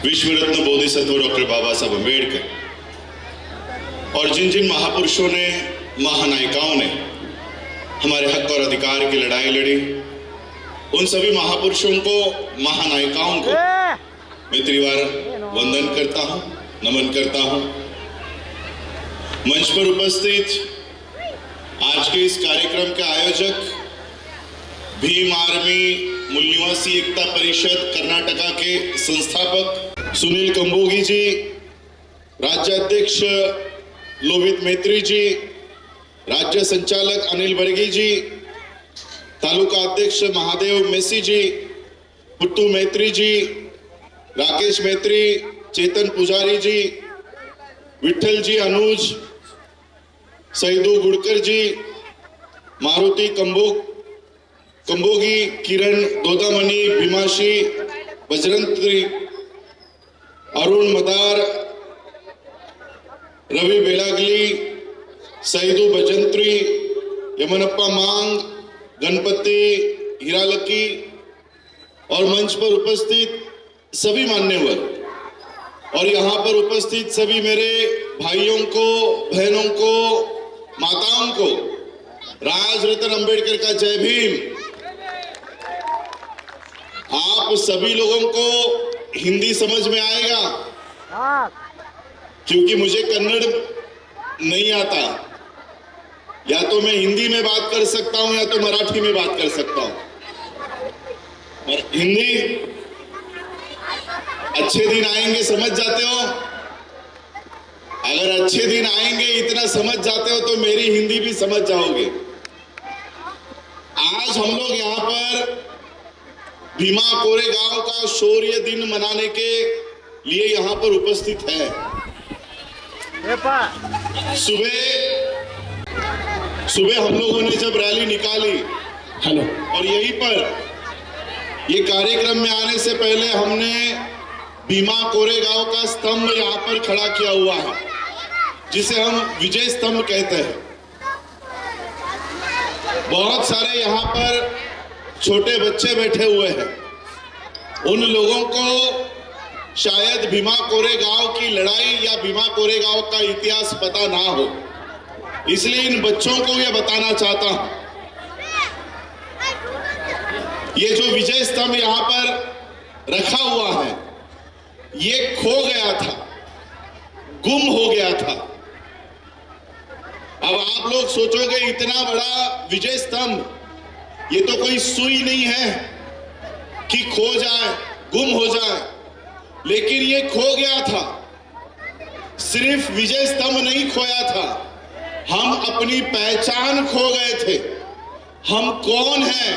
विश्व रत्न बोधिसत्व डॉक्टर बाबा साहब अम्बेडकर और जिन जिन महापुरुषों ने, महानायिकाओं ने हमारे हक और अधिकार की लड़ाई लड़ी, उन सभी महापुरुषों को, महानायिकाओं को मैं त्रिवार वंदन करता हूं, नमन करता हूं। मंच पर उपस्थित आज के इस कार्यक्रम के आयोजक, भीम आर्मी मूल निवासी एकता परिषद कर्नाटका के संस्थापक सुनील कंबोगी जी, राज्याध्यक्ष लोहित मैत्री जी, राज्य संचालक अनिल बर्गी जी, तालुका अध्यक्ष महादेव मेसी जी, पुट्टू मैत्री जी, राकेश मैत्री, चेतन पुजारी जी, विठल जी अनुज, सईदू गुड़कर जी, मारुति कंबोगी, किरण दोदामणि, भीमाशी, बजरंत्री, अरुण मदार, रवि बेलागली, सईदू बजंत्री, यमनप्पा मांग, गणपति हिरालकी और मंच पर उपस्थित सभी मान्यवर और यहाँ पर उपस्थित सभी मेरे भाइयों को, बहनों को, माताओं को राज रत्न अम्बेडकर का जय भीम। आप सभी लोगों को हिंदी समझ में आएगा क्योंकि मुझे कन्नड़ नहीं आता। या तो मैं हिंदी में बात कर सकता हूं या तो मराठी में बात कर सकता हूं। और हिंदी अच्छे दिन आएंगे, समझ जाते हो। अगर अच्छे दिन आएंगे, इतना समझ जाते हो तो मेरी हिंदी भी समझ जाओगे। आज हम लोग यहाँ पर भीमा कोरेगांव का शौर्य दिन मनाने के लिए यहाँ पर उपस्थित है। सुबह हम लोगों ने जब रैली निकाली और यहीं पर ये कार्यक्रम में आने से पहले हमने भीमा कोरेगांव का स्तंभ यहाँ पर खड़ा किया हुआ है, जिसे हम विजय स्तंभ कहते हैं। बहुत सारे यहाँ पर छोटे बच्चे बैठे हुए हैं। उन लोगों को शायद भीमा कोरेगांव की लड़ाई या भीमा कोरेगांव का इतिहास पता ना हो, इसलिए इन बच्चों को यह बताना चाहता हूं। ये जो विजय स्तंभ यहाँ पर रखा हुआ है, ये खो गया था, गुम हो गया था। अब आप लोग सोचोगे इतना बड़ा विजय स्तंभ, ये तो कोई सुई नहीं है कि खो जाए, गुम हो जाए, लेकिन ये खो गया था। सिर्फ विजय स्तंभ नहीं खोया था, हम अपनी पहचान खो गए थे। हम कौन हैं,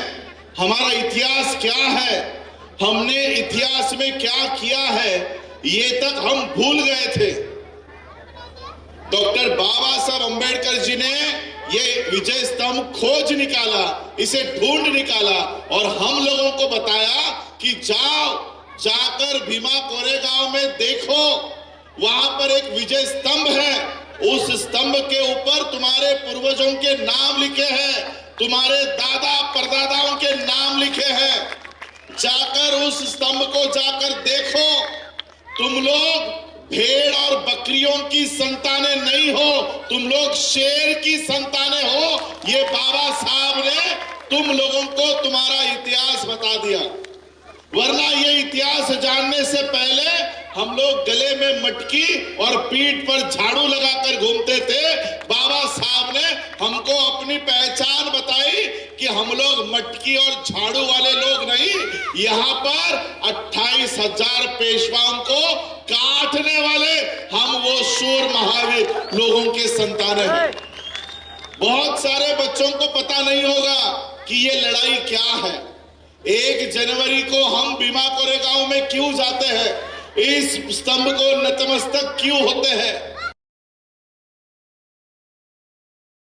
हमारा इतिहास क्या है, हमने इतिहास में क्या किया है, ये तक हम भूल गए थे। डॉक्टर बाबा साहब अम्बेडकर जी ने ये विजय स्तंभ खोज निकाला, इसे ढूंढ निकाला और हम लोगों को बताया कि जाकर भीमा कोरेगांव में देखो, वहां पर एक विजय स्तंभ है। उस स्तंभ के ऊपर तुम्हारे पूर्वजों के नाम लिखे हैं, तुम्हारे दादा परदादाओं के नाम लिखे हैं। जाकर उस स्तंभ को जाकर देखो। तुम लोग भेड़ और बकरियों की संतानें नहीं हो, तुम लोग शेर की संतानें हो। ये बाबा साहब ने तुम लोगों को तुम्हारा इतिहास बता दिया। वरना ये इतिहास जानने से पहले हम लोग गले में मटकी और पीठ पर झाड़ू लगाकर घूमते थे। बाबा साहब ने हमको अपनी पहचान बताई कि हम लोग मटकी और झाड़ू वाले लोग नहीं, यहाँ पर 28,000 पेशवाओं को काटने वाले हम वो शूर महावीर लोगों के संतान हैं। बहुत सारे बच्चों को पता नहीं होगा कि ये लड़ाई क्या है। 1 जनवरी को हम भीमा कोरेगांव में क्यों जाते हैं, इस स्तंभ को नतमस्तक क्यों होते हैं।